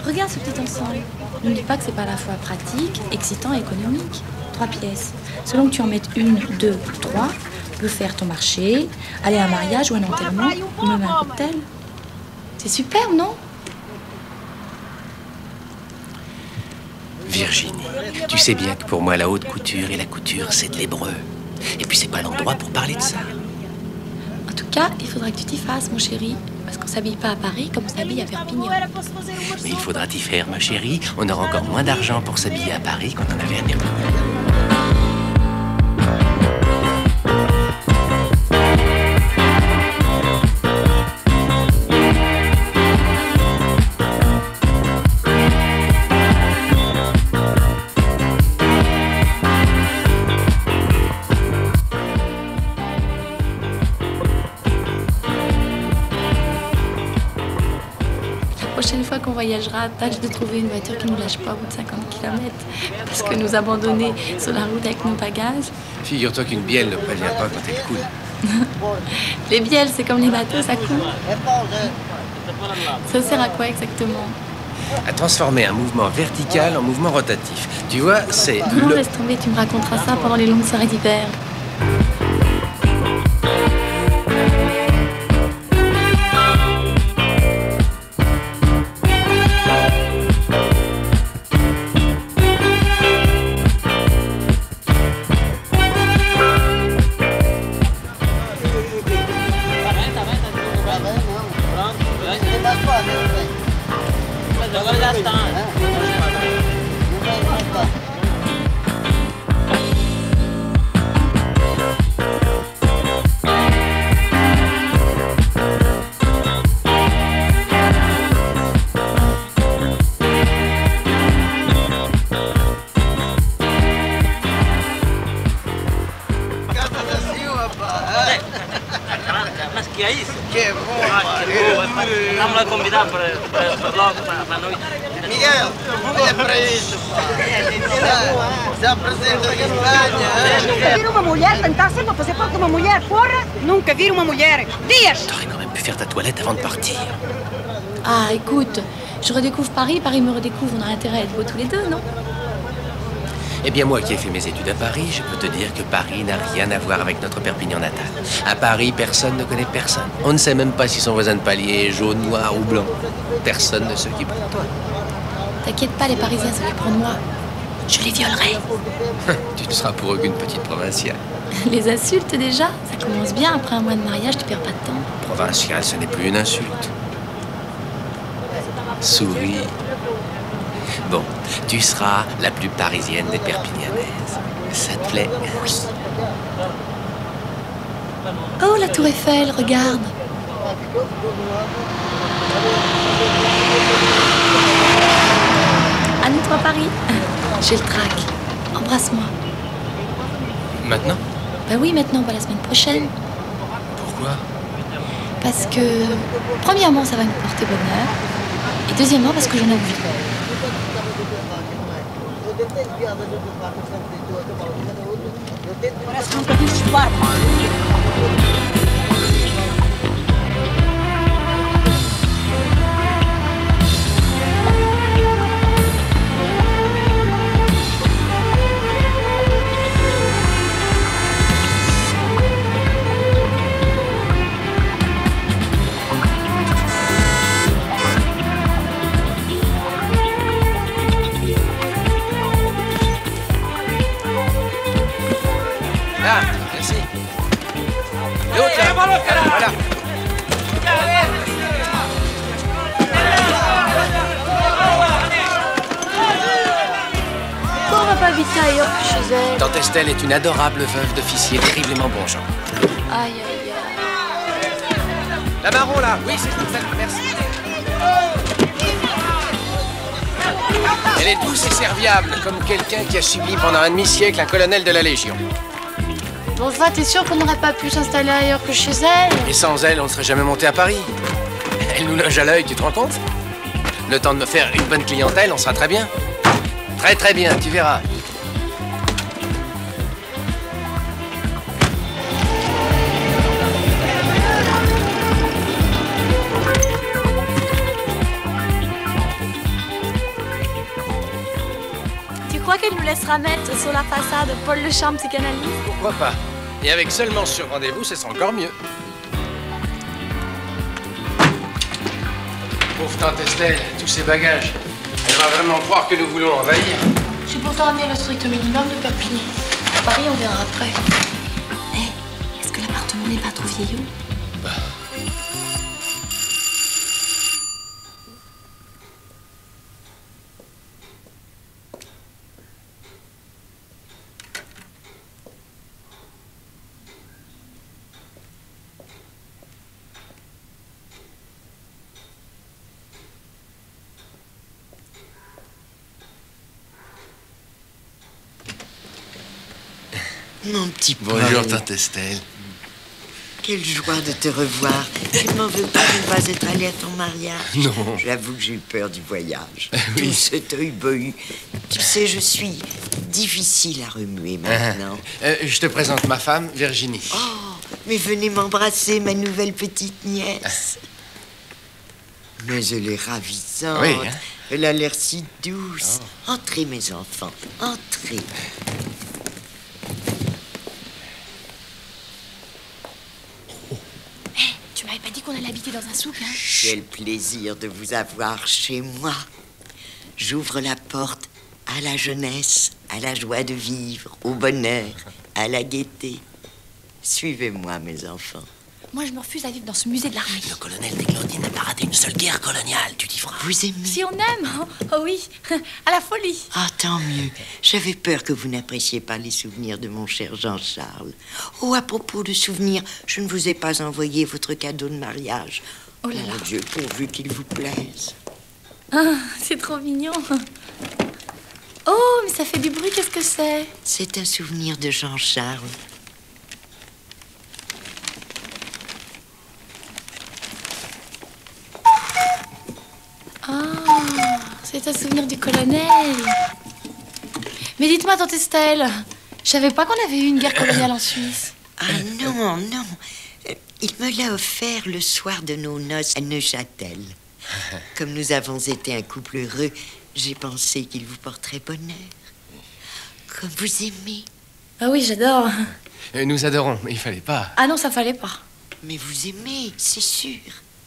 Regarde ce petit ensemble. N'oublie pas que c'est pas à la fois pratique, excitant et économique. 3 pièces. Selon que tu en mettes 1, 2 ou 3, tu peux faire ton marché, aller à un mariage ou un enterrement, ou même un cocktail. C'est superbe, non? Virginie, tu sais bien que pour moi, la haute couture et la couture, c'est de l'hébreu. Et puis, c'est pas l'endroit pour parler de ça. En tout cas, il faudra que tu t'y fasses, mon chéri. Parce qu'on s'habille pas à Paris comme on s'habille à Perpignan. Mais il faudra t'y faire, ma chérie. On aura encore moins d'argent pour s'habiller à Paris qu'on en avait à Perpignan. La prochaine fois qu'on voyagera, tâche de trouver une voiture qui ne nous lâche pas au bout de 50 km. Parce que nous abandonner sur la route avec nos bagages. Figure-toi qu'une bielle ne prévient pas quand elle coule. Les bielles, c'est comme les bateaux, ça coule. Ça sert à quoi exactement? À transformer un mouvement vertical en mouvement rotatif. Tu vois, c'est... Non, laisse tomber, tu me raconteras ça pendant les longues soirées d'hiver. Mas que é isso? Que bom! Vamos lá convidar para logo para a noite. Miguel, olha para isto. Se apresenta aqui em Espanha. Nunca vi uma mulher tentar sempre a fazer parte de uma mulher, porra! Nunca vi uma mulher. Dias! T'aurais quand même pu faire ta toilette avant de partir. Ah, écoute, je redécouvre Paris, Paris me redécouvre, on a intérêt à être beaux tous les deux, non? Eh bien, moi qui ai fait mes études à Paris, je peux te dire que Paris n'a rien à voir avec notre Perpignan natal. À Paris, personne ne connaît personne. On ne sait même pas si son voisin de palier est jaune, noir ou blanc. Personne ne s'occupe de toi. T'inquiète pas, les Parisiens s'occuperont de moi. Je les violerai. Tu ne seras pour eux qu'une petite provinciale. Les insultes déjà? Ça commence bien, après un mois de mariage, tu perds pas de temps. Provinciale, ce n'est plus une insulte. Souris. Bon, tu seras la plus parisienne des Perpignanaises. Ça te plaît? Oui. Oh, la tour Eiffel, regarde. À nous trois, Paris. J'ai le trac. Embrasse-moi. Maintenant? Bah oui, maintenant, pas la semaine prochaine. Pourquoi? Parce que, premièrement, ça va nous porter bonheur. Et deuxièmement, parce que j'en ai envie. Parece que nunca viste barba. Là, merci. L'autre là, voilà. Pourquoi on va pas habiter ailleurs que chez elle? Tante Estelle est une adorable veuve d'officier, terriblement bon genre. Aïe, aïe, aïe. La marron là, oui, c'est tout ça, merci. Elle est douce et serviable, comme quelqu'un qui a subi pendant un demi-siècle un colonel de la Légion. Bon, enfin, t'es sûr qu'on n'aurait pas pu s'installer ailleurs que chez elle? Et sans elle, on ne serait jamais monté à Paris. Elle nous loge à l'œil, tu te rends compte? Le temps de me faire une bonne clientèle, on sera très bien. Très très bien, tu verras. Tu crois qu'elle nous laissera mettre sur la façade Paul le charme psychanalyste? Pourquoi pas? Et avec seulement sur rendez-vous, ce sera encore mieux. Pauvre tante Estelle, tous ces bagages. Elle va vraiment croire que nous voulons envahir. J'ai pourtant amené le strict minimum de papier. À Paris, on verra après. Hé, est-ce que l'appartement n'est pas trop vieillot? Mon petit Paul. Bonjour, tante Estelle. Quelle joie de te revoir. Tu ne m'en veux pas de ne pas être allée à ton mariage? Non. J'avoue que j'ai eu peur du voyage. Oui. Tout ce tohu-bohu. Tu sais, je suis difficile à remuer maintenant. Je te présente ma femme, Virginie. Oh, mais venez m'embrasser, ma nouvelle petite nièce. Mais elle est ravissante. Oui, hein? Elle a l'air si douce. Entrez, mes enfants, entrez. Tu m'avais pas dit qu'on allait habiter dans un souk, hein? Quel plaisir de vous avoir chez moi. J'ouvre la porte à la jeunesse, à la joie de vivre, au bonheur, à la gaieté. Suivez-moi, mes enfants. Moi, je me refuse à vivre dans ce musée de l'armée. Le colonel Desglodier n'a pas raté une seule guerre coloniale, tu dis vrai. Vous aimez? Si on aime, oh oui, à la folie. Ah, tant mieux. J'avais peur que vous n'appréciez pas les souvenirs de mon cher Jean-Charles. Oh, à propos de souvenirs, je ne vous ai pas envoyé votre cadeau de mariage. Oh là là. Mon Dieu, pourvu qu'il vous plaise. Ah, c'est trop mignon. Oh, mais ça fait du bruit, qu'est-ce que c'est? C'est un souvenir de Jean-Charles. Ah, c'est un souvenir du colonel. Mais dites-moi, tante Estelle, je savais pas qu'on avait eu une guerre coloniale en Suisse. Ah non, non. Il me l'a offert le soir de nos noces à Neuchâtel. Comme nous avons été un couple heureux, j'ai pensé qu'il vous porterait bonheur. Comme vous aimez. Ah oui, j'adore. Nous adorons, mais il fallait pas. Ah non, ça fallait pas. Mais vous aimez, c'est sûr.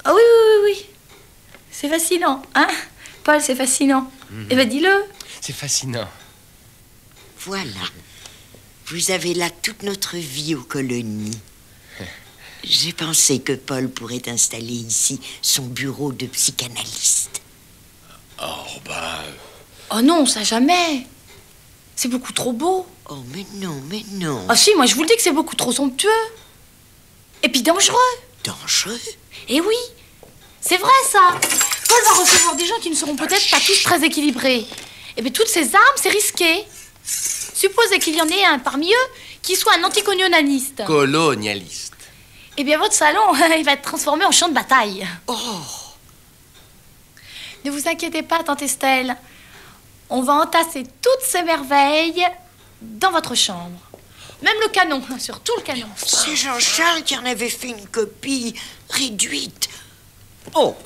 Ah oui, oui, oui, oui. C'est fascinant, hein? Paul, c'est fascinant. Eh ben, dis-le. C'est fascinant. Voilà. Vous avez là toute notre vie aux colonies. J'ai pensé que Paul pourrait installer ici son bureau de psychanalyste. Oh, bah... Oh non, ça jamais. C'est beaucoup trop beau. Oh, mais non, mais non. Ah si, moi je vous le dis que c'est beaucoup trop somptueux. Et puis dangereux. Dangereux? Eh oui, c'est vrai ça. Paul va recevoir des gens qui ne seront peut-être pas tous très équilibrés. Et bien toutes ces armes, c'est risqué. Supposez qu'il y en ait un parmi eux qui soit un anticolonialiste. Colonialiste. Eh bien votre salon, il va être transformé en champ de bataille. Oh! Ne vous inquiétez pas, tante Estelle. On va entasser toutes ces merveilles dans votre chambre. Même le canon, surtout le canon. C'est Jean-Charles qui en avait fait une copie réduite. Oh!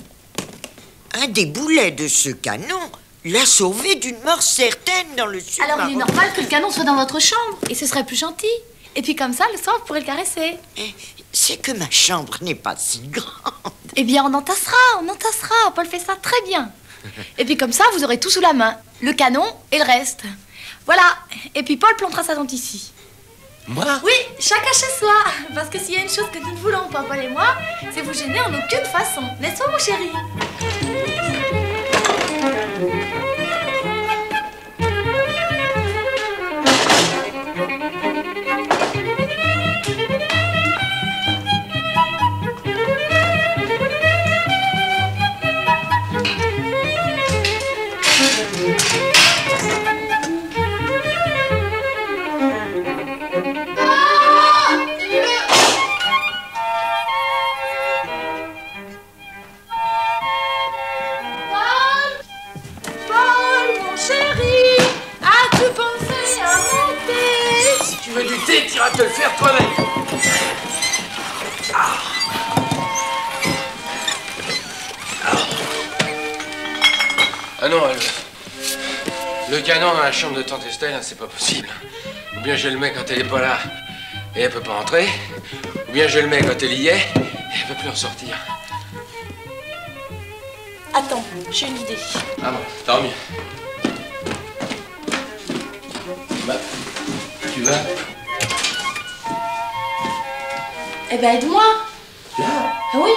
Un des boulets de ce canon l'a sauvé d'une mort certaine dans le sud. Alors il est normal que le canon soit dans votre chambre, et ce serait plus gentil. Et puis comme ça, le soir, vous pourrez le caresser. C'est que ma chambre n'est pas si grande. Eh bien, on entassera. Paul fait ça très bien. Et puis comme ça, vous aurez tout sous la main. Le canon et le reste. Voilà. Et puis Paul plantera sa tente ici. Moi? Oui, chacun chez soi. Parce que s'il y a une chose que nous ne voulons pas, Paul et moi, c'est vous gêner en aucune façon. N'est-ce pas, mon chéri? forcer, tu iras te le faire toi-même. Ah non, le canon dans la chambre de tante Estelle, c'est pas possible. Ou bien je le mets quand elle est pas là et elle peut pas entrer, ou bien je le mets quand elle y est et elle peut plus en sortir. Attends, j'ai une idée. Ah bon, tant mieux. Bah, tu vas? Eh ben, aide-moi. Là? Ah oui?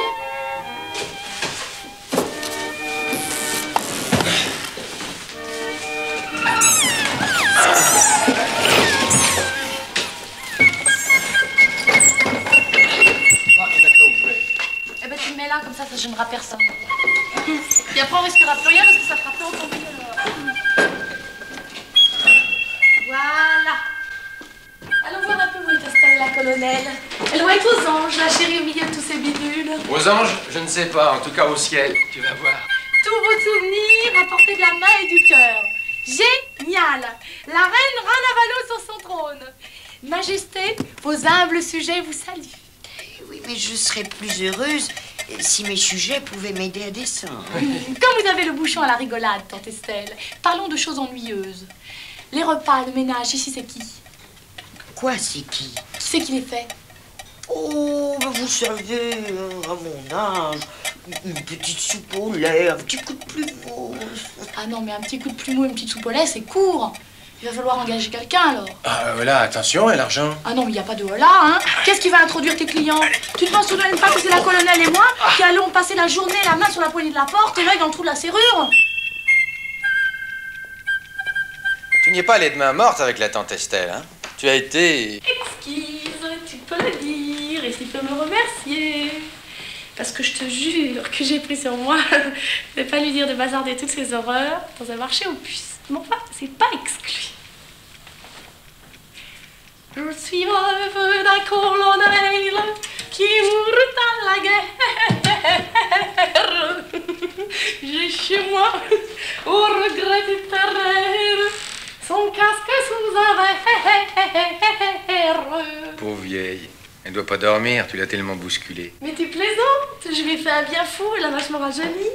Eh ben, tu le mets là, comme ça gênera personne. Et après, on risquera plus rien parce que ça fera tant tomber. Voilà. Allons voir un peu où est installée la colonelle. Elle doit être aux anges, la chérie, au milieu de tous ces bidules. Aux anges? Je ne sais pas, en tout cas au ciel. Tu vas voir. Tous vos souvenirs à portée de la main et du cœur. Génial! La reine Ranavalo sur son trône. Majesté, vos humbles sujets vous saluent. Oui, mais je serais plus heureuse si mes sujets pouvaient m'aider à descendre. Comme vous avez le bouchon à la rigolade, tante Estelle, parlons de choses ennuyeuses. Les repas, le ménage, ici c'est qui? Quoi, c'est qui? Qui c'est qui les fait? Oh, ben vous savez, à mon âge, une petite soupe au lait, un petit coup de plumeau. Ah non, mais un petit coup de plumeau, une petite soupe au lait, c'est court. Il va falloir engager quelqu'un alors. Ah, là, attention, et l'argent? Ah non, mais il n'y a pas de holà, hein. Qu'est-ce qui va introduire tes clients? Tu te penses tout de même pas que c'est la colonelle et moi qui allons passer la journée la main sur la poignée de la porte et l'œil dans le trou de la serrure? Tu n'y es pas allé de main morte avec la tante Estelle, hein? Tu as été... Excuse, tu peux le dire et tu peux me remercier. Parce que je te jure que j'ai pris sur moi de ne pas lui dire de bazarder toutes ces horreurs dans un marché aux puces. Mais enfin, c'est pas exclu. Je suis veuve d'un colonel qui mourut à la guerre. J'ai chez moi, au regret éternel, son casque sous un verre. Pauvre vieille. Elle doit pas dormir, tu l'as tellement bousculée. Mais tu plaisantes, je lui ai fait un bien fou, elle a vachement rajeuni.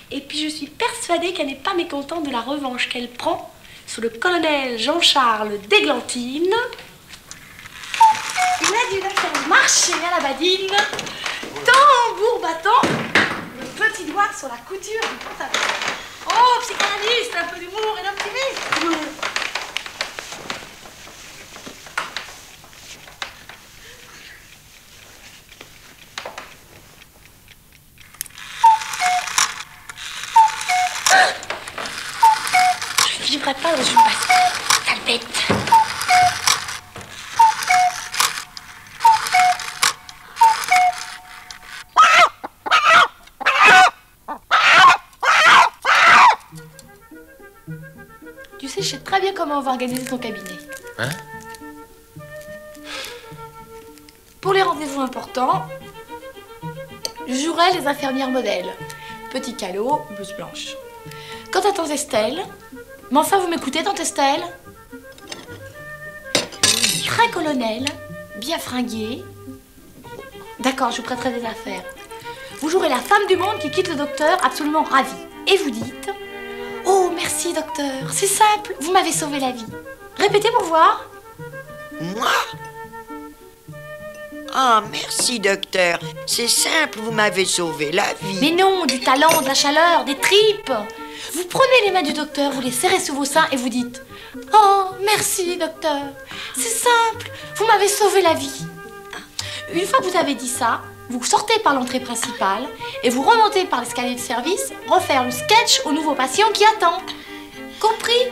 Et puis je suis persuadée qu'elle n'est pas mécontente de la revanche qu'elle prend sur le colonel Jean-Charles d'Églantine. Il a dû la faire marcher à la badine, tambour battant, le petit doigt sur la couture du pantalon. Oh, psychanalyste, un peu d'humour et d'optimisme. Je ne vivrai pas dans une bastille, sale bête. Tu sais, je sais très bien comment on va organiser ton cabinet. Hein? Pour les rendez-vous importants, je jouerai les infirmières modèles. Petit calot, blouse blanche. Quant à tante Estelle, mais enfin vous m'écoutez, tante Estelle? Très colonel, bien fringuée. D'accord, je vous prêterai des affaires. Vous jouerez la femme du monde qui quitte le docteur absolument ravie. Et vous dites: oh, merci docteur, c'est simple, vous m'avez sauvé la vie. Répétez pour voir. Moi? Ah, merci, docteur. C'est simple, vous m'avez sauvé la vie. Mais non, du talent, de la chaleur, des tripes. Vous prenez les mains du docteur, vous les serrez sous vos seins et vous dites: oh, merci docteur, c'est simple, vous m'avez sauvé la vie. Une fois que vous avez dit ça, vous sortez par l'entrée principale et vous remontez par l'escalier de service, refaire le sketch au nouveau patient qui attend. Compris?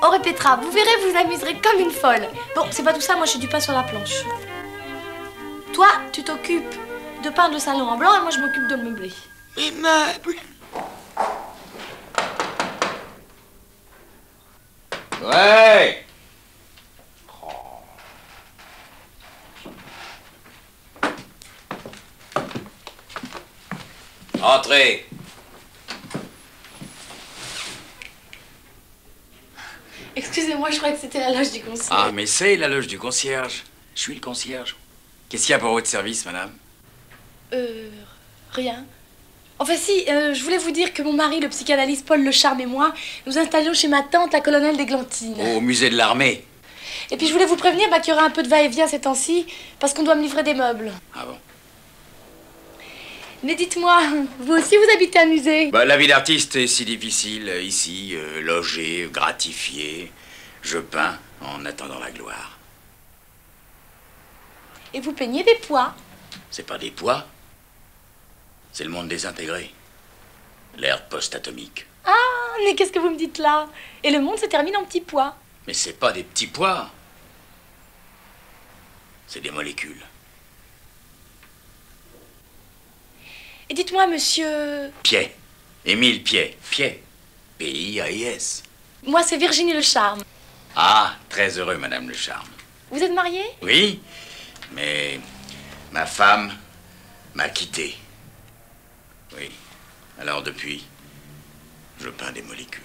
On répétera, vous verrez, vous vous amuserez comme une folle. Bon, c'est pas tout ça, moi j'ai du pain sur la planche. Toi, tu t'occupes de peindre le salon en blanc et moi je m'occupe de le meubler. Les meubles. Ouais! Entrez. Excusez-moi, je croyais que c'était la loge du concierge. Ah, mais c'est la loge du concierge. Je suis le concierge. Qu'est-ce qu'il y a pour votre service, madame? Rien. Enfin si, je voulais vous dire que mon mari, le psychanalyste Paul Lecharme et moi, nous installions chez ma tante, la colonelle d'Églantine. Au musée de l'armée. Et puis je voulais vous prévenir qu'il y aura un peu de va-et-vient ces temps-ci, parce qu'on doit me livrer des meubles. Ah bon? Mais dites-moi, vous aussi vous habitez un musée? Bah, la vie d'artiste est si difficile, ici, logé, gratifié. Je peins en attendant la gloire. Et vous peignez des pois? C'est pas des pois. C'est le monde désintégré. L'ère post-atomique. Ah, mais qu'est-ce que vous me dites là? Et le monde se termine en petits pois. Mais c'est pas des petits pois. C'est des molécules. Et dites-moi, monsieur... Pied. Émile Pied. Pied. P-I-A-I-S. Moi, c'est Virginie Lecharme. Ah, très heureux, madame Lecharme. Vous êtes mariée? Oui, mais ma femme m'a quitté. Oui. Alors depuis, je peins des molécules.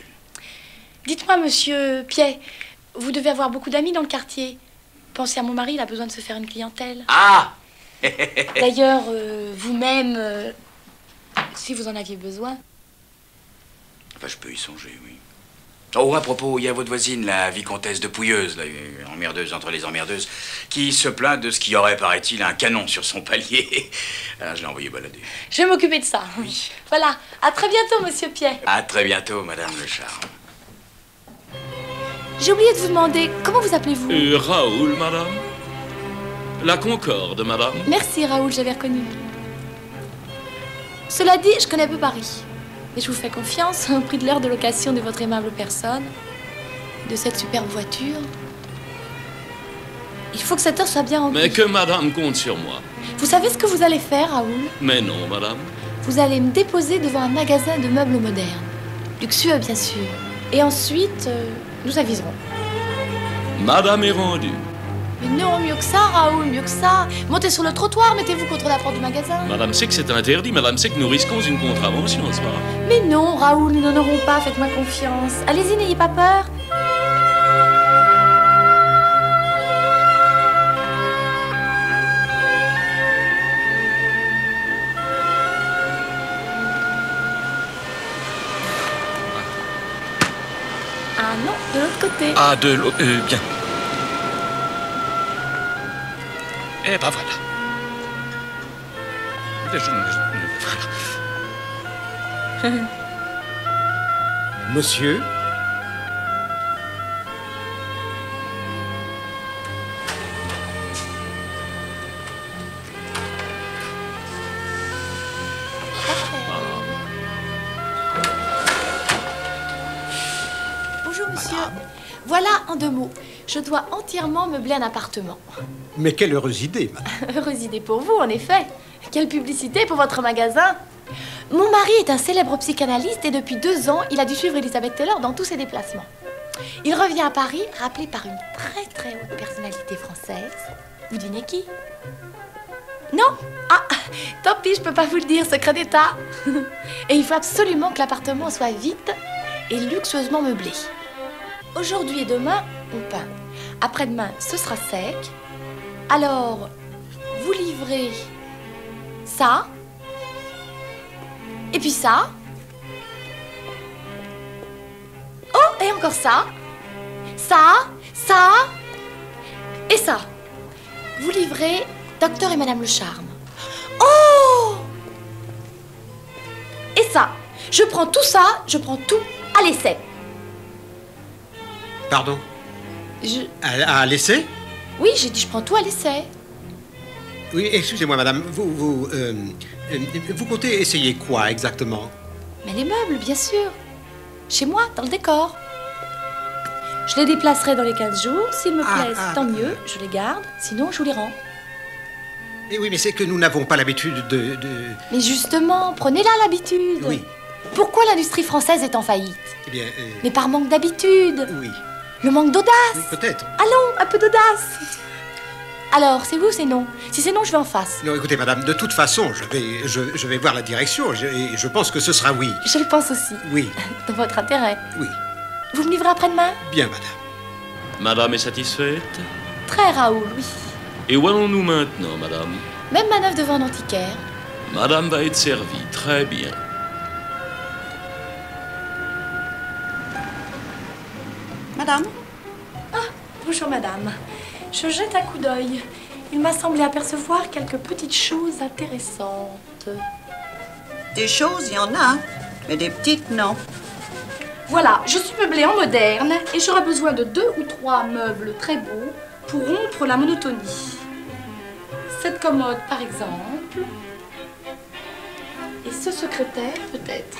Dites-moi, monsieur Pied, vous devez avoir beaucoup d'amis dans le quartier. Pensez à mon mari, il a besoin de se faire une clientèle. Ah! D'ailleurs, vous-même, si vous en aviez besoin. Enfin, je peux y songer, oui. Oh, à propos, il y a votre voisine, la vicomtesse de Pouilleuse, la emmerdeuse entre les emmerdeuses, qui se plaint de ce qui aurait, paraît-il, un canon sur son palier. Alors, je l'ai envoyé balader. Je vais m'occuper de ça. Oui. Voilà, à très bientôt, monsieur Pied. À très bientôt, madame Lecharme. J'ai oublié de vous demander, comment vous appelez-vous? Raoul, madame. La Concorde, madame. Merci, Raoul, j'avais reconnu. Cela dit, je connais peu Paris. Et je vous fais confiance au prix de l'heure de location de votre aimable personne, de cette superbe voiture. Il faut que cette heure soit bien remplie. Mais que madame compte sur moi. Vous savez ce que vous allez faire, Raoul? Mais non, madame. Vous allez me déposer devant un magasin de meubles modernes. Luxueux, bien sûr. Et ensuite, nous aviserons. Madame est rendue. Mais non, mieux que ça, Raoul, mieux que ça. Montez sur le trottoir, mettez-vous contre la porte du magasin. Madame sait que c'est interdit, madame sait que nous risquons une contravention, n'est-ce pas? Mais non, Raoul, nous n'en aurons pas, faites-moi confiance. Allez-y, n'ayez pas peur. Ah non, de l'autre côté. Ah, de l'autre... bien. Eh ben voilà. Voilà. Monsieur? Bonjour, monsieur. Voilà, en 2 mots. Je dois entièrement meubler un appartement. Mais quelle heureuse idée, madame. Heureuse idée pour vous, en effet. Quelle publicité pour votre magasin. Mon mari est un célèbre psychanalyste et depuis 2 ans, il a dû suivre Elizabeth Taylor dans tous ses déplacements. Il revient à Paris, rappelé par une très très haute personnalité française. Vous devinez qui? Non? Ah, tant pis, je peux pas vous le dire, secret d'État. Et il faut absolument que l'appartement soit vite et luxueusement meublé. Aujourd'hui et demain, on peint. Après-demain, ce sera sec. Alors, vous livrez ça. Et puis ça. Oh, et encore ça. Ça, ça. Et ça. Vous livrez Docteur et Madame Lecharme. Oh! Et ça. Je prends tout ça, je prends tout à l'essai. Pardon? À l'essai? Oui, j'ai dit je prends tout à l'essai. Oui, excusez-moi, madame. Vous comptez essayer quoi exactement? Mais les meubles, bien sûr. Chez moi, dans le décor. Je les déplacerai dans les 15 jours. S'ils me plaisent, tant mieux, je les garde. Sinon, je vous les rends. Eh oui, mais c'est que nous n'avons pas l'habitude de... Mais justement, prenez-la l'habitude. Oui. Pourquoi l'industrie française est en faillite? Eh bien... Mais par manque d'habitude. Oui. Le manque d'audace. Oui, peut-être. Allons, un peu d'audace. Alors, c'est oui ou c'est non? Si c'est non, je vais en face. Non, écoutez, madame, de toute façon, je vais voir la direction et je pense que ce sera oui. Je le pense aussi. Oui. Dans votre intérêt. Oui. Vous me livrez après-demain? Bien, madame. Madame est satisfaite? Très, Raoul, oui. Et où allons-nous maintenant, madame? Même manœuvre devant l'antiquaire. Madame va être servie, très bien. Madame? Ah, bonjour madame. Je jette un coup d'œil. Il m'a semblé apercevoir quelques petites choses intéressantes. Des choses, il y en a, hein, mais des petites, non. Voilà, je suis meublée en moderne et j'aurai besoin de 2 ou 3 meubles très beaux pour rompre la monotonie. Cette commode, par exemple. Et ce secrétaire, peut-être.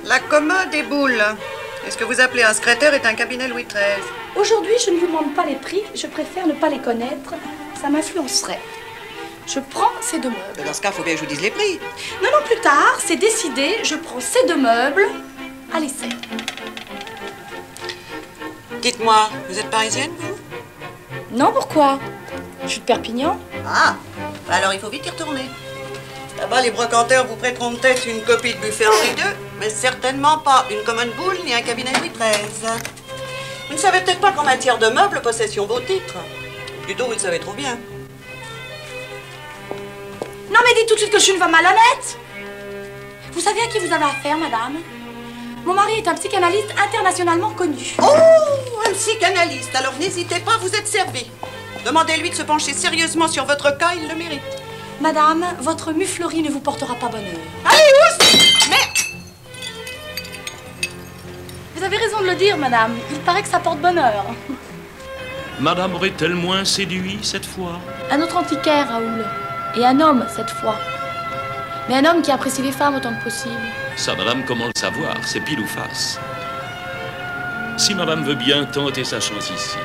La commode et boule. Est-ce que vous appelez un secrétaire est un cabinet Louis XIII? Aujourd'hui, je ne vous demande pas les prix, je préfère ne pas les connaître. Ça m'influencerait. Je prends ces 2 meubles. Dans ce cas, il faut bien que je vous dise les prix. Non, non, plus tard, c'est décidé, je prends ces 2 meubles à l'essai. Dites-moi, vous êtes parisienne, vous? Non, pourquoi? Je suis de Perpignan. Ah, alors il faut vite y retourner. Là-bas, les brocanteurs vous prêteront peut-être une copie de buffet Henri II, mais certainement pas une commode boule ni un cabinet Louis XIII. Vous ne savez peut-être pas qu'en matière de meubles, possession vaut titre. Plutôt, vous le savez trop bien. Non, mais dites tout de suite que je suis une femme malhonnête. Vous savez à qui vous avez affaire, madame? Mon mari est un psychanalyste internationalement connu. Oh, un psychanalyste. Alors n'hésitez pas, vous êtes servi. Demandez-lui de se pencher sérieusement sur votre cas, il le mérite. Madame, votre muflerie ne vous portera pas bonheur. Allez, oust! Merde! Vous avez raison de le dire, madame. Il paraît que ça porte bonheur. Madame aurait-elle moins séduit cette fois? Un autre antiquaire, Raoul. Et un homme, cette fois. Mais un homme qui apprécie les femmes autant que possible. Ça, madame, comment le savoir? C'est pile ou face. Si madame veut bien tenter sa chance ici.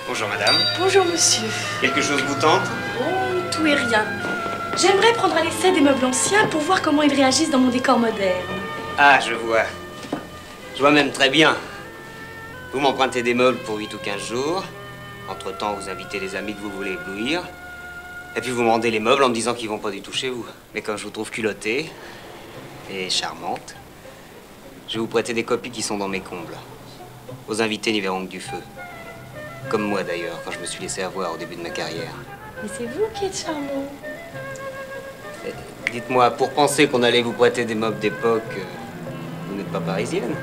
Bonjour madame. Bonjour monsieur. Quelque chose vous tente? Oh, tout et rien. J'aimerais prendre à l'essai des meubles anciens pour voir comment ils réagissent dans mon décor moderne. Ah, je vois. Je vois même très bien. Vous m'empruntez des meubles pour 8 ou 15 jours. Entre-temps, vous invitez les amis que vous voulez éblouir. Et puis vous me rendez les meubles en me disant qu'ils vont pas du tout chez vous. Mais comme je vous trouve culottée et charmante, je vais vous prêter des copies qui sont dans mes combles. Vos invités n'y verront que du feu. Comme moi d'ailleurs, quand je me suis laissé avoir au début de ma carrière. Mais c'est vous qui êtes charmant. Dites-moi, pour penser qu'on allait vous prêter des meubles d'époque, vous n'êtes pas parisienne?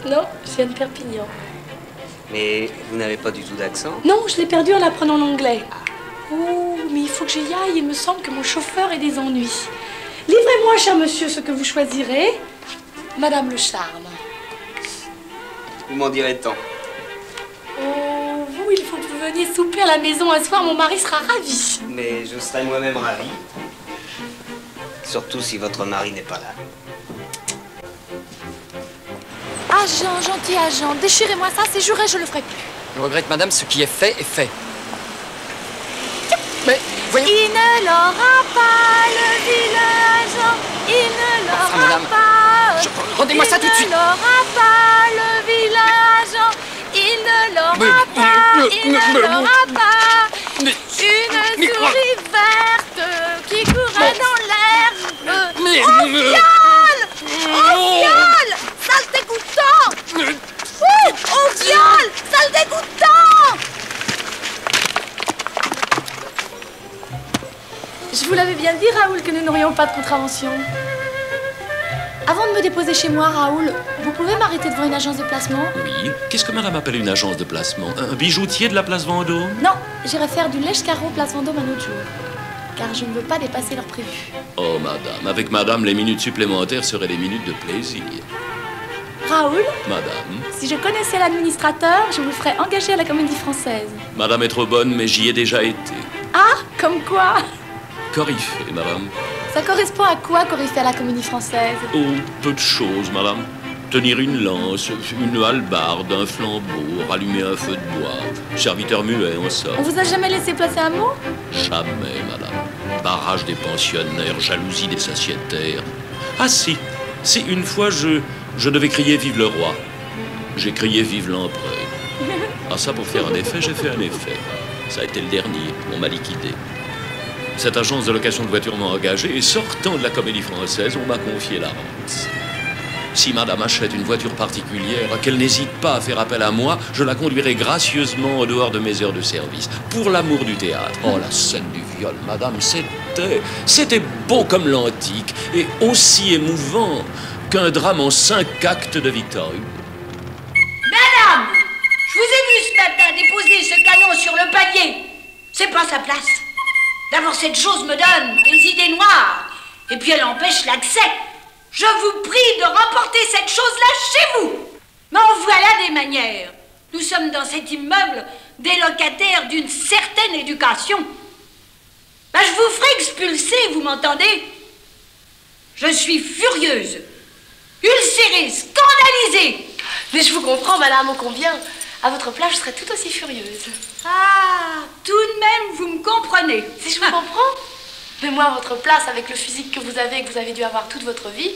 Non, je viens de Perpignan. Mais vous n'avez pas du tout d'accent? Non, je l'ai perdu en apprenant l'anglais. Oh, mais il faut que j'y aille. Il me semble que mon chauffeur ait des ennuis. Livrez-moi, cher monsieur, ce que vous choisirez. Madame le charme. Vous m'en direz tant. Oh, vous, il faut que vous veniez souper à la maison un soir. Mon mari sera ravi. Mais je serai moi-même ravi. Surtout si votre mari n'est pas là. Agent, gentil agent, déchirez-moi ça, c'est juré, je le ferai plus. Je regrette, madame, ce qui est fait est fait. Mais, voyons... Il ne l'aura pas, le vilain, il ne l'aura Enfin, madame, pas. rendez-moi ça tout de suite. Il ne l'aura pas, le vilain, il ne l'aura pas, il ne l'aura pas. Une souris verte qui courait dans l'herbe. Oh, viol! Oh, viol! Sale dégoûtant! Oh, viol! Sale dégoûtant! Je vous l'avais bien dit, Raoul, que nous n'aurions pas de contravention. Avant de me déposer chez moi, Raoul, vous pouvez m'arrêter devant une agence de placement? Oui. Qu'est-ce que madame appelle une agence de placement? Un bijoutier de la place Vendôme? Non, j'irai faire du lèche-carreau place Vendôme un autre jour. Car je ne veux pas dépasser l'heure prévue. Oh, madame, avec madame, les minutes supplémentaires seraient des minutes de plaisir. Raoul, Madame? si je connaissais l'administrateur, je vous ferais engager à la Comédie Française. Madame est trop bonne, mais j'y ai déjà été. Ah, comme quoi? Coryphée, madame. Ça correspond à quoi, Coryphée à la Comédie Française? Oh, peu de choses, madame. Tenir une lance, une hallebarde, un flambeau, rallumer un feu de bois. Serviteur muet, en somme. On vous a jamais laissé placer un mot? Jamais, madame. Barrage des pensionnaires, jalousie des sociétaires. Ah si, une fois je devais crier vive le roi. J'ai crié vive l'empereur. Ah ça, pour faire un effet, j'ai fait un effet. Ça a été le dernier. On m'a liquidé. Cette agence de location de voitures m'a engagé et sortant de la Comédie Française, on m'a confié la rente. Si madame achète une voiture particulière, qu'elle n'hésite pas à faire appel à moi, je la conduirai gracieusement au dehors de mes heures de service. Pour l'amour du théâtre. Oh, la scène du viol, madame, c'était beau comme l'antique et aussi émouvant qu'un drame en 5 actes de Victor Hugo. Madame, je vous ai vu ce matin déposer ce canon sur le palier. C'est pas sa place. D'abord, cette chose me donne des idées noires et puis elle empêche l'accès. Je vous prie de remporter cette chose-là chez vous. Mais en voilà des manières. Nous sommes dans cet immeuble des locataires d'une certaine éducation. Ben, je vous ferai expulser, vous m'entendez? Je suis furieuse, ulcérée, scandalisée. Mais je vous comprends, madame, ô combien. À votre place, je serais tout aussi furieuse. Ah, tout de même, vous me comprenez. Si je vous comprends. Mais moi, à votre place, avec le physique que vous avez et que vous avez dû avoir toute votre vie,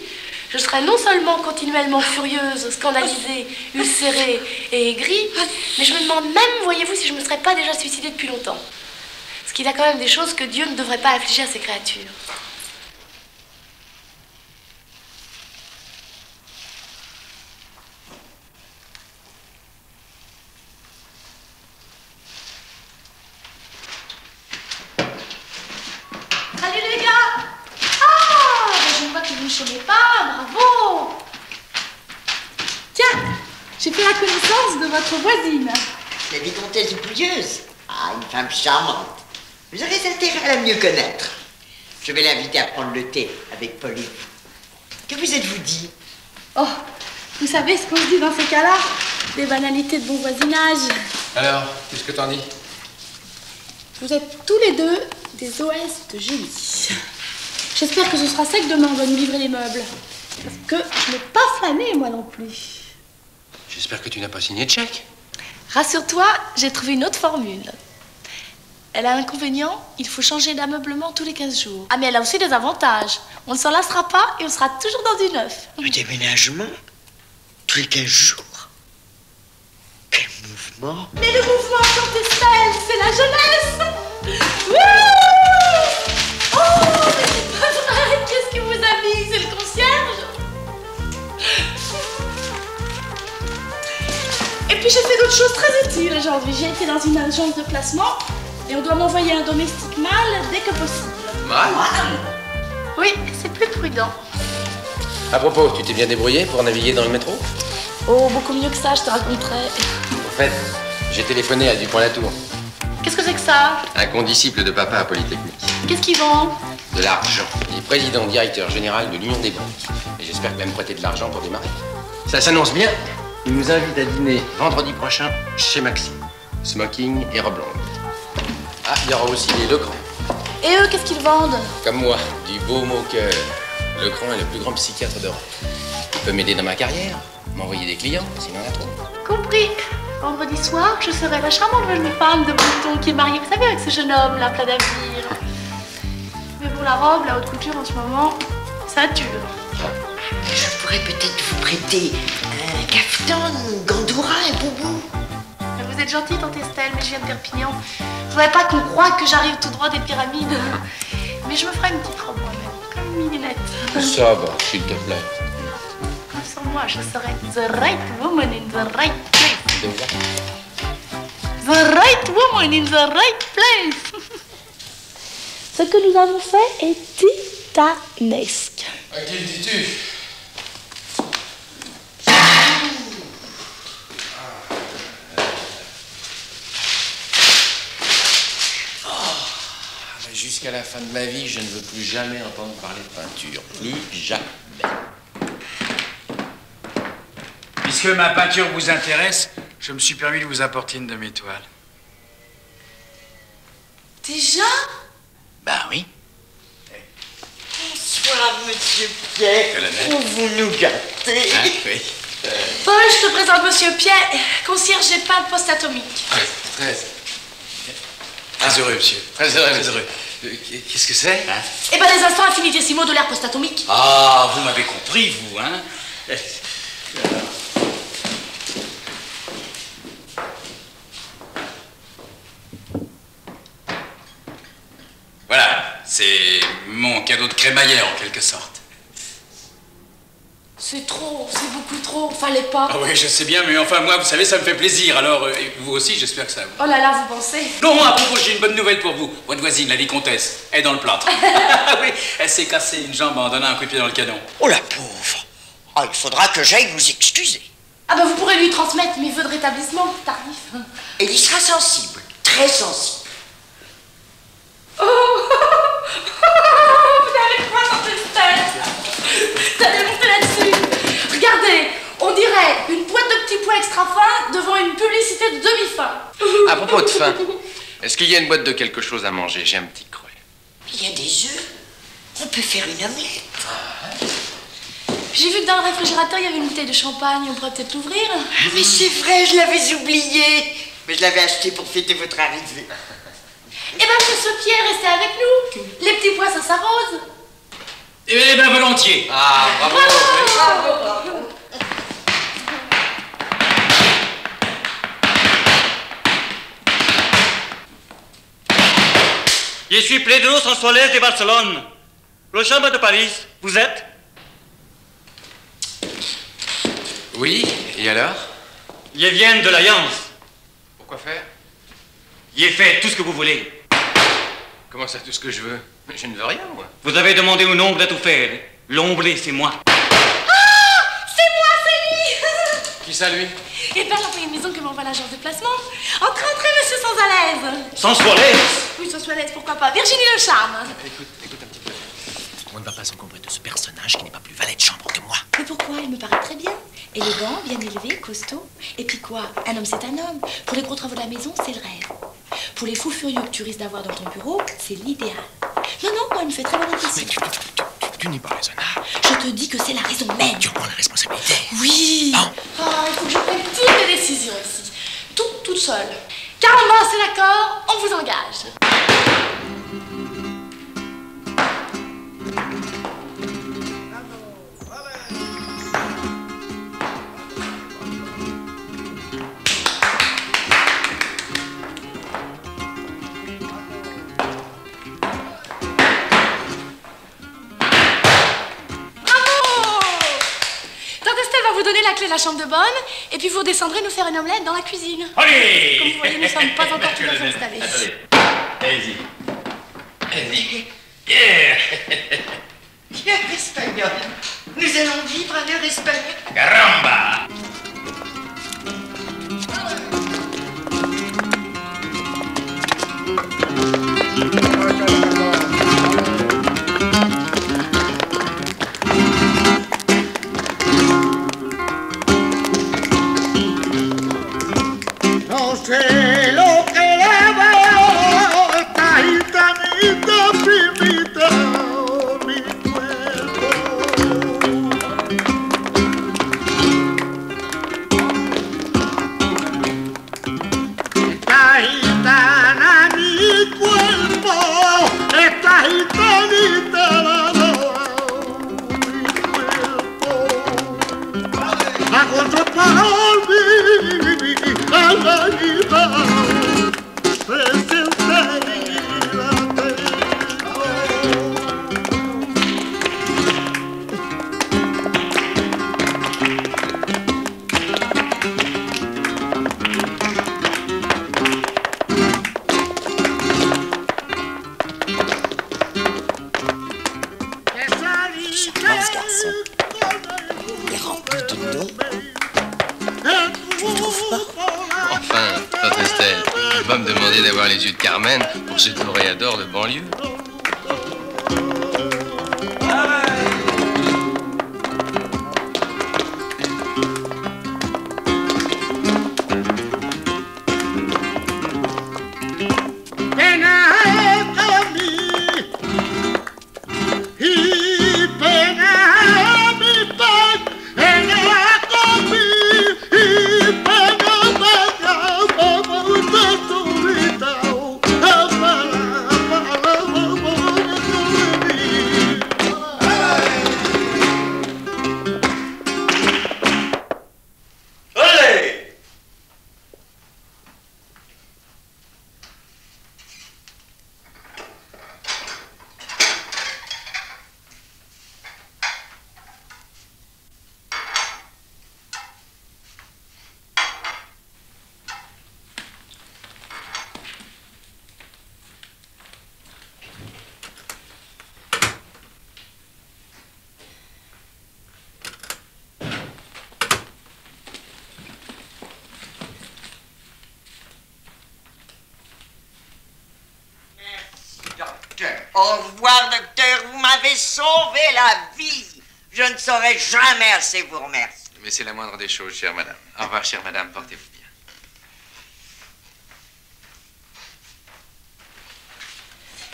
je serais non seulement continuellement furieuse, scandalisée, ulcérée et aigrie, mais je me demande même, voyez-vous, si je ne me serais pas déjà suicidée depuis longtemps. Parce qu'il y a quand même des choses que Dieu ne devrait pas affliger à ses créatures. Salut les gars! Ah, je vois que vous ne chômez pas, bravo! Tiens, j'ai fait la connaissance de votre voisine. La vicomtesse Pouilleuse. Ah, une femme charmante. Vous avez intérêt à la mieux connaître. Je vais l'inviter à prendre le thé avec Pauline. Que vous êtes-vous dit? Oh, vous savez ce qu'on se dit dans ces cas-là? Des banalités de bon voisinage. Alors, qu'est-ce que t'en dis? Vous êtes tous les deux des OS de génie. J'espère que ce sera sec demain, on va nous livrer les meubles. Parce que je n'ai pas flâné, moi non plus. J'espère que tu n'as pas signé de chèque. Rassure-toi, j'ai trouvé une autre formule. Elle a un inconvénient, il faut changer d'ameublement tous les 15 jours. Ah, mais elle a aussi des avantages. On ne s'en lassera pas et on sera toujours dans du neuf. Un déménagement? Tous les 15 jours? Quel mouvement! Mais le mouvement Estelle, c'est la jeunesse! Wouh! Oh, mais c'est pas vrai! Qu'est-ce qui vous a mis? C'est le concierge? Et puis j'ai fait d'autres choses très utiles aujourd'hui. J'ai été dans une agence de placement et on doit m'envoyer un domestique mâle dès que possible. Mâle? Oui, c'est plus prudent. À propos, tu t'es bien débrouillé pour naviguer dans le métro? Oh, beaucoup mieux que ça, je te raconterai. En fait, j'ai téléphoné à Dupont-Latour. Qu'est-ce que c'est que ça? Un condisciple de papa à Polytechnique. Qu'est-ce qu'il vend? De l'argent. Il est président directeur général de l'Union des banques. Et j'espère même prêter de l'argent pour démarrer. Ça s'annonce bien. Il nous invite à dîner vendredi prochain chez Maxime. Smoking et robe longue. Ah, il y aura aussi les Lecran. Et eux, qu'est-ce qu'ils vendent? Comme moi, du baume au cœur. Lecran est le plus grand psychiatre d'Europe. Il peut m'aider dans ma carrière, m'envoyer des clients, s'il en a trop. Compris. Vendredi soir, je serai la charmante jeune femme de Bouton qui est mariée, vous savez, avec ce jeune homme là, plein d'avenir. Mais pour la robe, la haute couture en ce moment, ça dure. Je pourrais peut-être vous prêter un cafetan, une gandoura, un boubou. Vous êtes gentille, tante Estelle, mais je viens de Perpignan. Je voudrais pas qu'on croie que j'arrive tout droit des pyramides. Mais je me ferai une petite robe moi-même, comme une mignonnette. Ça va, s'il te plaît. Comme sur moi, je serai the right woman in the right place. The right woman in the right place. Ce que nous avons fait est titanesque. À qui le dis-tu? Jusqu'à la fin de ma vie, je ne veux plus jamais entendre parler de peinture. Plus jamais. Puisque ma peinture vous intéresse, je me suis permis de vous apporter une de mes toiles. Déjà? Ben oui. Bonsoir, monsieur Pierre. Colonel. Oh, vous nous gâtez. Hein, oui. Paul, je te présente monsieur Pierre, concierge et peintre post-atomique. Très heureux, monsieur. Très heureux. Très heureux. Qu'est-ce que c'est? Eh ben, les instants infinitésimaux de l'ère post-atomique. Ah, vous m'avez compris, vous, hein? C'est mon cadeau de crémaillère, en quelque sorte. C'est trop, c'est beaucoup trop, fallait pas. Ah oui, je sais bien, mais enfin, moi, vous savez, ça me fait plaisir. Alors, et vous aussi, j'espère que ça vous... Oh là là, vous pensez? Non, à propos, j'ai une bonne nouvelle pour vous. Votre voisine, la vicomtesse, est dans le plâtre. Oui, elle s'est cassée une jambe en donnant un coup de pied dans le canon. Oh la pauvre. Oh, il faudra que j'aille vous excuser. Ah bah vous pourrez lui transmettre mes vœux de rétablissement tardif. Et il y sera sensible, très sensible. Oh vous avez quoi dans cette tête? Vous avez monté là-dessus. Regardez, on dirait une boîte de petits pois extra fins devant une publicité de demi-fin. À propos de faim, est-ce qu'il y a une boîte de quelque chose à manger? J'ai un petit creux. Il y a des œufs. On peut faire une omelette. J'ai vu que dans le réfrigérateur, il y avait une bouteille de champagne. On pourrait peut-être l'ouvrir. Ah, mais c'est vrai, je l'avais oublié. Mais je l'avais acheté pour fêter votre arrivée. Eh ben, monsieur Pierre, restez avec nous. Les petits pois, ça s'arrose. Eh bien, volontiers. Ah, bravo. Bravo, bravo. Je suis Pedro Sonsoles de Barcelone. Le chambre de Paris, vous êtes? Oui, et alors? Je viens de l'Alliance. Pourquoi faire? J'ai fait tout ce que vous voulez. Comment ça, tout ce que je veux? Je ne veux rien, moi. Vous avez demandé au nombre de tout faire. L'ombre, c'est moi. Ah, c'est moi, c'est lui. Qui ça, lui? Eh ben, l'employé de maison que m'envoie l'agence de placement. Entrez, monsieur sans à l'aise. Sensualès? Oui, sensualès, pourquoi pas. Virginie Le Charme. Écoute un petit peu. On ne va pas s'encombrer de ce personnage qui n'est pas plus valet de chambre que moi. Mais pourquoi? Il me paraît très bien. Élégant, bien élevé, costaud. Et puis quoi? Un homme, c'est un homme. Pour les gros travaux de la maison, c'est le rêve. Pour les fous furieux que tu risques d'avoir dans ton bureau, c'est l'idéal. Non, non, moi, il me fait très bonne impression. Tu n'es pas raisonnable. Je te dis que c'est la raison même. Tu prends la responsabilité. Oui. Non. Ah, il faut que je prenne toutes les décisions ici. Toute seule. Carrément, c'est d'accord, on vous engage. Vous donner la clé de la chambre de bonne et puis vous descendrez nous faire une omelette dans la cuisine. Allez! Comme vous voyez, nous ne sommes pas encore tout à fait installés. Attendez. Allez-y. Allez-y. Yeah! L'heure espagnole. Nous allons vivre à l'heure espagnole. Caramba! No sé lo que le veo, esta gitanita primita, mi cuerpo. Esta gitana mi cuerpo, esta gitanita la mi cuerpo. Hago su por mí. A la vida se siente y la tengo. Ce mince garçon est rempli de noms. Tu ne trouves pas? Enfin, tante Estelle, tu peux pas me demander d'avoir les yeux de Carmen pour ce toréador de banlieue. Au revoir, docteur. Vous m'avez sauvé la vie. Je ne saurais jamais assez vous remercier. Mais c'est la moindre des choses, chère madame. Au revoir, chère madame. Portez-vous bien.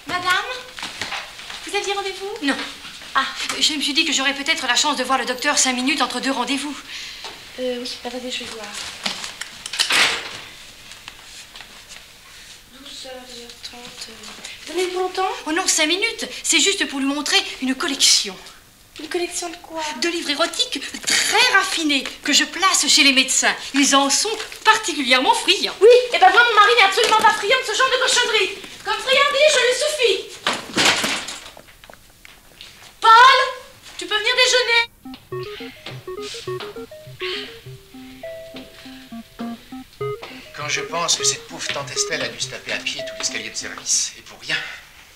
Madame, vous aviez rendez-vous? Non. Ah, je me suis dit que j'aurais peut-être la chance de voir le docteur 5 minutes entre 2 rendez-vous. Oui, attendez, je vais voir. 12h, 2h30... Vous en avez pour longtemps? Oh non, 5 minutes. C'est juste pour lui montrer une collection. Une collection de quoi? De livres érotiques très raffinés que je place chez les médecins. Ils en sont particulièrement friands. Oui, et ben moi, mon mari n'est absolument pas friand de ce genre de cochonnerie. Comme friandise, je lui suffit. Paul, tu peux venir déjeuner? Quand je pense que cette pauvre tante Estelle a dû se taper à pied tout l'escalier de service, et pour rien.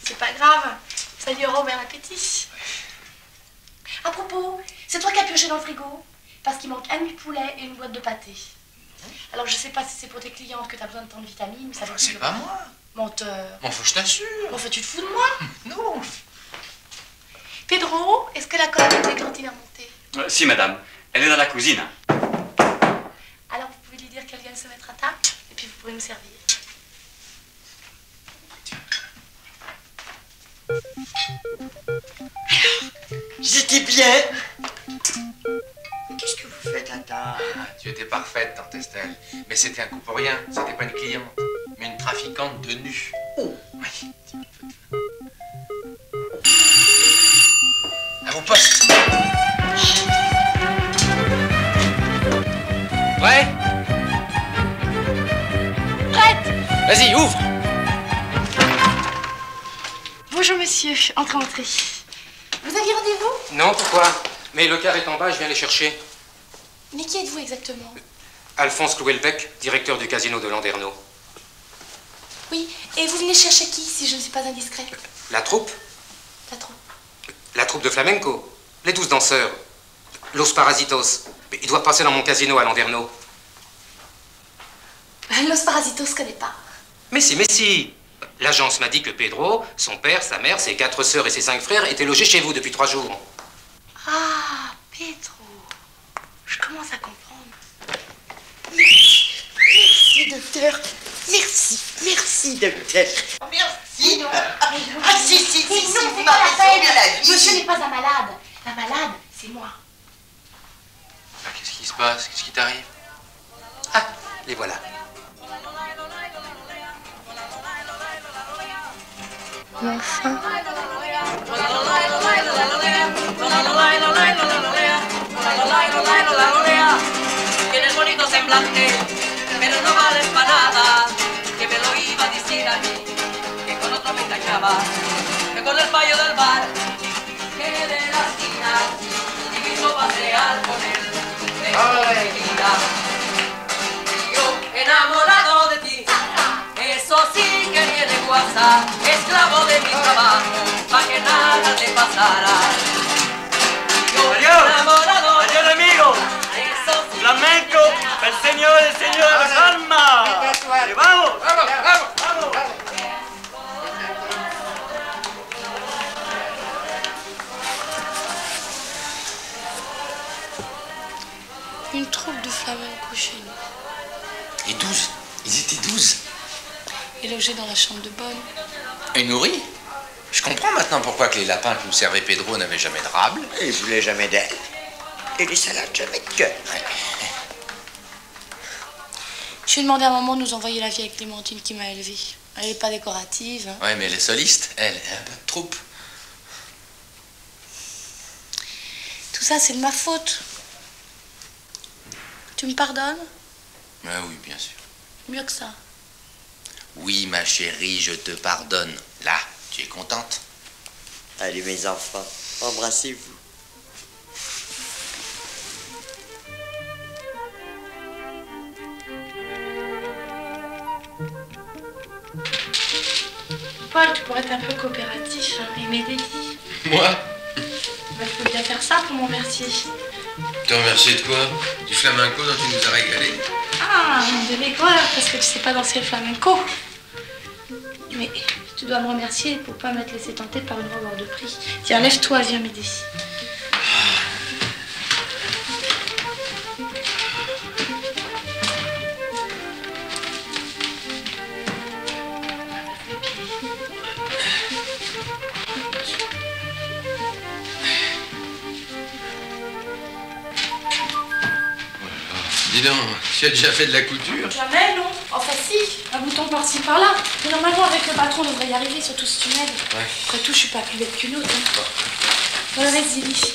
C'est pas grave, ça lui aura ouvert l'appétit. À propos, c'est toi qui as pioché dans le frigo? Parce qu'il manque un demi-poulet et une boîte de pâté. Alors je sais pas si c'est pour tes clientes que t'as besoin de tant de vitamines, mais ça veut dire... C'est pas moi. Menteur. Bon, faut que je t'assure. Enfin, tu te fous de moi? Non. Pedro, est-ce que la colle de déglantine est remontée? Si, madame. Elle est dans la cuisine. Alors vous pouvez lui dire qu'elle vienne se mettre à table, et puis vous pourrez me servir. J'étais bien. Qu'est-ce que vous faites à table? Tu étais parfaite, tante Estelle. Mais c'était un coup pour rien. C'était pas une cliente, mais une trafiquante de nus. Oh. Oui. À vos postes. Prêt? Prête! Vas-y, ouvre! Bonjour monsieur, entrez, entrez. Vous aviez rendez-vous? Non, pourquoi? Mais le car est en bas, je viens les chercher. Mais qui êtes-vous exactement? Alphonse Clouelbec, directeur du casino de Landerneau. Oui, et vous venez chercher qui, si je ne suis pas indiscret? La troupe? La troupe. La troupe de flamenco. Les 12 danseurs. Los Parasitos. Ils doivent passer dans mon casino à Landerneau. Los Parasitos, je connais pas. Mais si, mais si. L'agence m'a dit que Pedro, son père, sa mère, ses 4 sœurs et ses 5 frères étaient logés chez vous depuis 3 jours. Ah, Pedro. Je commence à comprendre. Merci. Merci, docteur. Merci. Merci, docteur. Merci. Ah, si, vous m'avez sauvé la vie. Monsieur n'est pas un malade. Un malade, c'est moi. Ah, qu'est-ce qui se passe? Qu'est-ce qui t'arrive? Ah, les voilà. Mais enfin... Tienes bonito semblante, pero no vales para nada. Que me lo iba a decir a mí, que con otro me engañaba, que con el fallo del bar, que de la esquina, y me hizo pasear con él de vida. Yo enamorado de ti, eso sí que tiene guasa, esclavo de mi trabajo, pa' que nada te pasara. Yo enamorado Adiós, amigo. Flamenco, el señor de las almas. ¡Y vamos! ¡Vamos! Une troupe de flamenco chez nous. Et 12? Ils étaient 12? Et logés dans la chambre de bonne. Et nourris? Je comprends maintenant pourquoi que les lapins que nous servait Pedro n'avaient jamais de rable. Il voulait jamais d'aile. Et les salades jamais de cœur. Je lui ai demandé à maman de nous envoyer la vieille Clémentine qui m'a élevée. Elle n'est pas décorative. Hein. Ouais, mais elle est soliste, elle est un peu de troupe. Tout ça, c'est de ma faute. Tu me pardonnes? Ah oui, bien sûr. Mieux que ça. Oui, ma chérie, je te pardonne. Là, tu es contente? Allez, mes enfants, embrassez-vous. Paul, tu pourrais être un peu coopératif hein, et m'aider. Moi? Bah, tu peux bien faire ça pour m'en remercier. Te remercier de quoi? Du flamenco dont tu nous as régalé? Ah, de l'aigreur, parce que tu sais pas danser le flamenco. Mais Tu dois me remercier pour pas m'être laissé tenter par une robe hors de prix. Tiens, lève-toi, viens m'aider. Dis donc, tu as déjà fait de la couture? Jamais, non. Enfin, si, un bouton par-ci, par-là. Mais normalement, avec le patron, on devrait y arriver, surtout si tu m'aides. Ouais. Après tout, je suis pas plus bête qu'une autre. Hein. Voilà, vas-y, lis.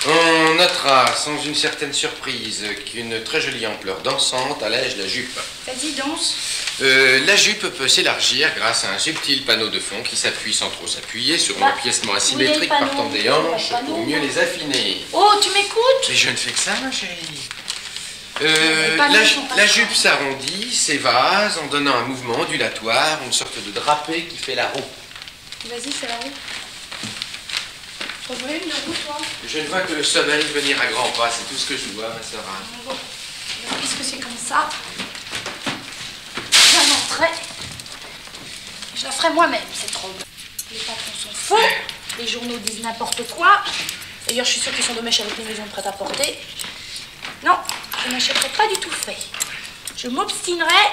On notera, sans une certaine surprise, qu'une très jolie ampleur dansante allège la jupe. Vas-y, danse. La jupe peut s'élargir grâce à un subtil panneau de fond qui s'appuie sans trop s'appuyer sur un piècement asymétrique partant des hanches pour mieux les affiner. Oh, tu m'écoutes? Mais je ne fais que ça, ma chérie. La jupe s'arrondit, s'évase en donnant un mouvement ondulatoire, une sorte de drapé qui fait la roue. Vas-y, c'est la roue. T'en veux une de roue, toi? Je ne vois que le sommeil venir à grands pas, c'est tout ce que je vois, ma sœur. Bon, puisque c'est comme ça, je l'entrerai. Je la ferai moi-même, cette robe. Les patrons sont faux, les journaux disent n'importe quoi. D'ailleurs, je suis sûre qu'ils sont de mèche avec les maisons de prêt-à-porter. Non, je n'achèterai pas du tout fait. Je m'obstinerai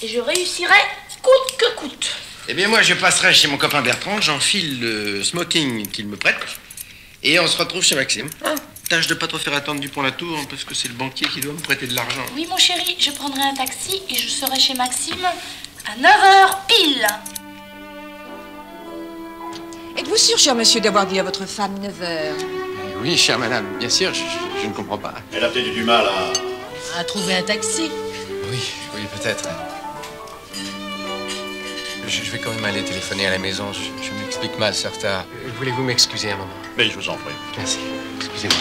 et je réussirai coûte que coûte. Eh bien, moi, je passerai chez mon copain Bertrand, j'enfile le smoking qu'il me prête, et on se retrouve chez Maxime. Tâche de pas trop faire attendre Dupont-la-Tour, parce que c'est le banquier qui doit me prêter de l'argent. Oui, mon chéri, je prendrai un taxi et je serai chez Maxime à 9h pile. Êtes-vous sûr, cher monsieur, d'avoir dit à votre femme 9h? Oui, chère madame, bien sûr, je ne comprends pas. Elle a peut-être eu du mal à trouver un taxi. Oui, peut-être. Je vais quand même aller téléphoner à la maison, je m'explique mal, Certa. Voulez-vous m'excuser un moment? Mais je vous en prie. Merci, excusez-moi.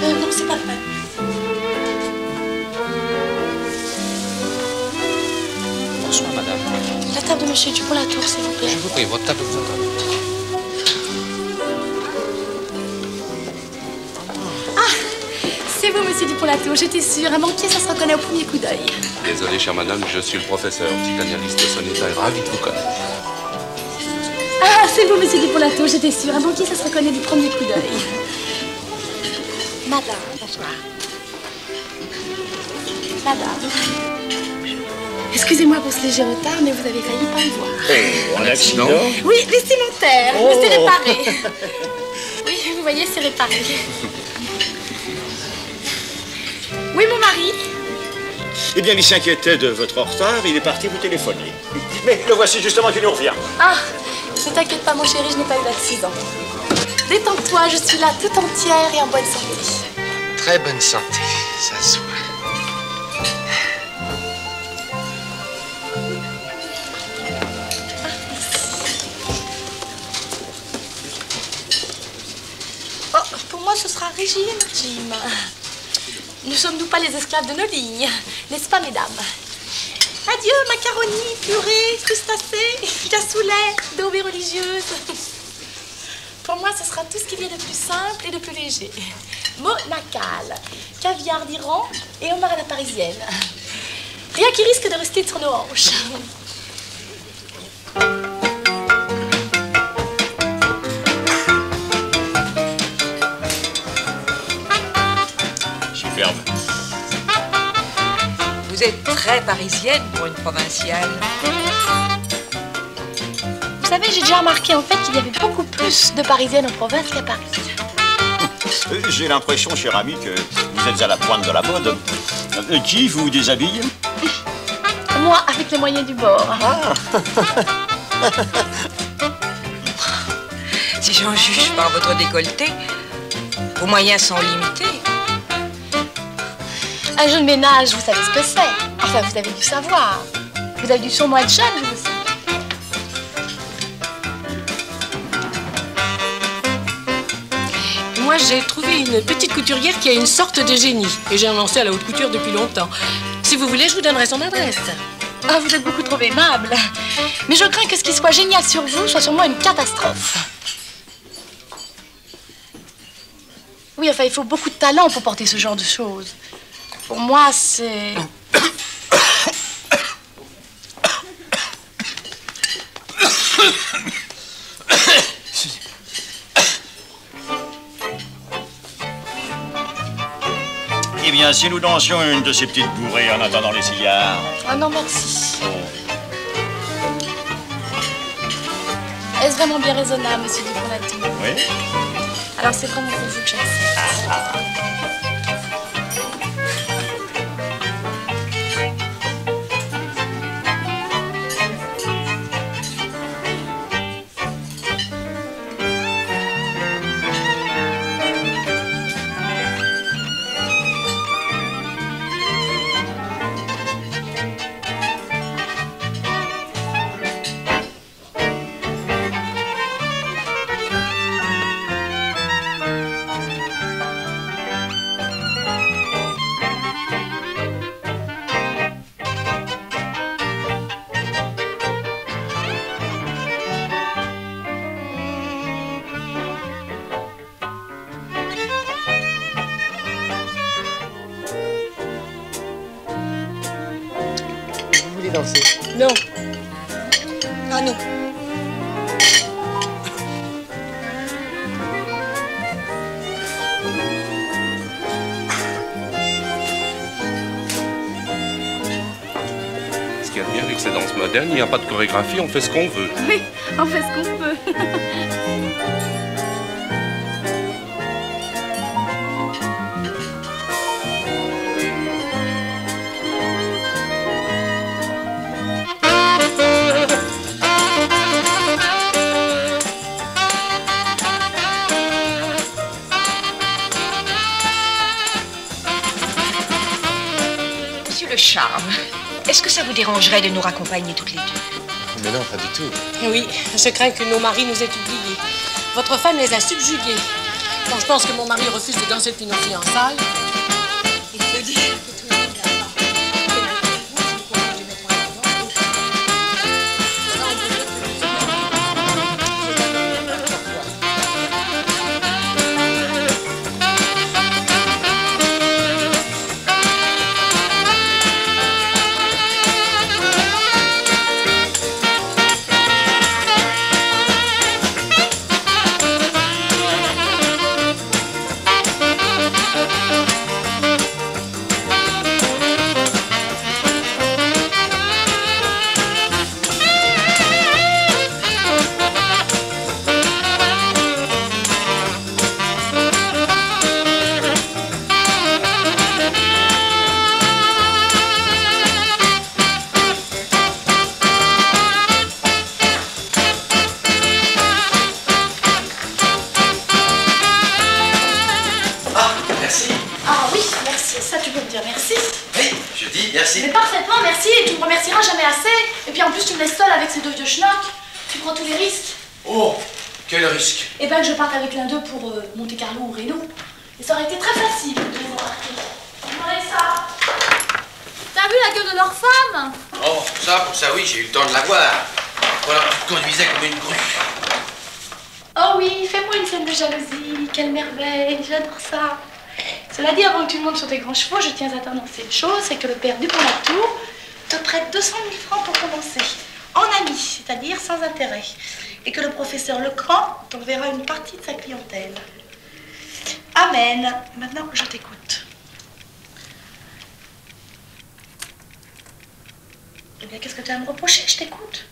Non, c'est pas le même. Bonsoir, madame. La table de monsieur Dupont-la-Tour, s'il vous plaît. Je vous prie, votre table vous attend. Ah, c'est vous, monsieur Dupont-la-Tour, j'étais sûre. Un banquier, ça se reconnaît au premier coup d'œil. Désolé, chère madame, je suis le professeur psychanalyste Sonetta est ravi de vous connaître. Ah, c'est vous, monsieur Dupont-la-Tour, j'étais sûre. Un banquier, ça se reconnaît du premier coup d'œil. Madame, bonsoir. Madame. Excusez-moi pour ce léger retard, mais vous avez failli pas me voir. Oh, un accident? Oui, vestimentaire, Oh. mais c'est réparé. Oui, vous voyez, c'est réparé. Oui, mon mari? Eh bien, il s'inquiétait de votre retard, il est parti vous téléphoner. Mais le voici justement qui nous revient. Ah, ne t'inquiète pas, mon chéri, je n'ai pas eu d'accident. Détends-toi, je suis là tout entière et en bonne santé. Très bonne santé, ça se voit. Oh, pour moi, ce sera régime, Jim. Ne sommes-nous pas les esclaves de nos lignes, n'est-ce pas, mesdames? Adieu, macaroni, purée, crustacés, cassoulet, daubées religieuses. Pour moi, ce sera tout ce qu'il y a de plus simple et de plus léger. Monacal, caviar d'Iran et homard à la parisienne. Rien qui risque de rester sur nos hanches. Superbe. Vous êtes très parisienne pour une provinciale. Vous savez, j'ai déjà remarqué en fait qu'il y avait beaucoup plus de Parisiennes en province qu'à Paris. J'ai l'impression, cher ami, que vous êtes à la pointe de la mode. Qui vous déshabille? Moi, avec les moyens du bord. Si j'en juge par votre décolleté, vos moyens sont limités. Un jeune ménage, vous savez ce que c'est. Enfin, vous avez dû savoir. Vous avez dû sûrement être jeune, vous aussi. Moi, j'ai trouvé une petite couturière qui a une sorte de génie. Et j'ai un lancé à la haute couture depuis longtemps. Si vous voulez, je vous donnerai son adresse. Ah, vous êtes beaucoup trop aimable. Mais je crains que ce qui soit génial sur vous soit sur moi une catastrophe. Oui, enfin, il faut beaucoup de talent pour porter ce genre de choses. Pour moi, c'est... Eh bien, si nous dansions une de ces petites bourrées en attendant les cigares. Ah non, merci. Est-ce vraiment bien raisonnable, monsieur Dupont-Latouche? Oui. Alors, c'est vraiment pour vous que j'accepte. Danser. Non. Ah non. Ce qu'il y a de bien avec ces danses modernes, il n'y a pas de chorégraphie, on fait ce qu'on veut. Oui, on fait ce qu'on peut. Charme. Est-ce que ça vous dérangerait de nous raccompagner toutes les deux? Mais non, pas du tout. Oui, je crains que nos maris nous aient oubliés. Votre femme les a subjugués. Quand je pense que mon mari refuse de danser depuis nos fiançailles. Il faut dire que tout le monde a Mais parfaitement, merci, et tu me remercieras jamais assez. Et puis en plus, tu me laisses seule avec ces deux vieux schnocks. Tu prends tous les risques. Oh, quel risque? Eh ben, que je parte avec l'un d'eux pour Monte-Carlo ou Reno. Et ça aurait été très facile de les embarquer. Regardez ça. T'as vu la gueule de leur femme? Oh, ça, pour ça, oui, j'ai eu le temps de la voir. Voilà, tu te conduisais comme une grue. Oh oui, fais-moi une scène de jalousie. Quelle merveille, j'adore ça. Cela dit, avant que tu montes sur tes grands chevaux, je tiens à t'annoncer une chose, c'est que le père Dupont-Latouche te prête 200 000 francs pour commencer. En ami, c'est-à-dire sans intérêt. Et que le professeur Lecran t'enverra une partie de sa clientèle. Amen. Maintenant, je t'écoute. Eh bien, qu'est-ce que tu as à me reprocher? Je t'écoute.